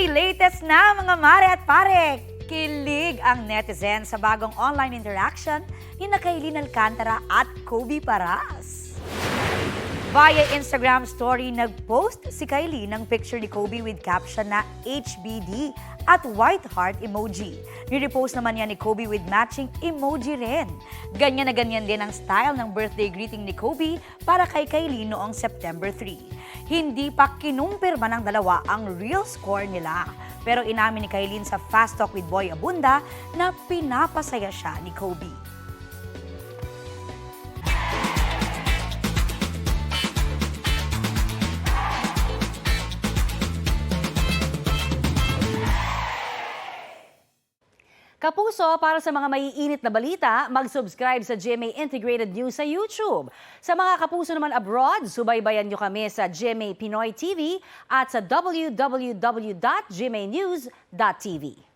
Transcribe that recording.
latest na mga mare at pare! Kilig ang netizen sa bagong online interaction ni Kylie Alcantara at Kobe Paras. Via Instagram story, nag-post si Kylie ng picture ni Kobe with caption na HBD at white heart emoji. Nirepost naman niya ni Kobe with matching emoji rin. Ganyan na ganyan din ang style ng birthday greeting ni Kobe para kay Kylie noong September 3. Hindi pa kinumpirma ng dalawa ang real score nila. Pero inamin ni Kylie sa Fast Talk with Boy Abunda na pinapasaya siya ni Kobe. Kapuso, para sa mga maiinit na balita, mag-subscribe sa GMA Integrated News sa YouTube. Sa mga kapuso naman abroad, subaybayan nyo kami sa GMA Pinoy TV at sa www.gmanews.tv.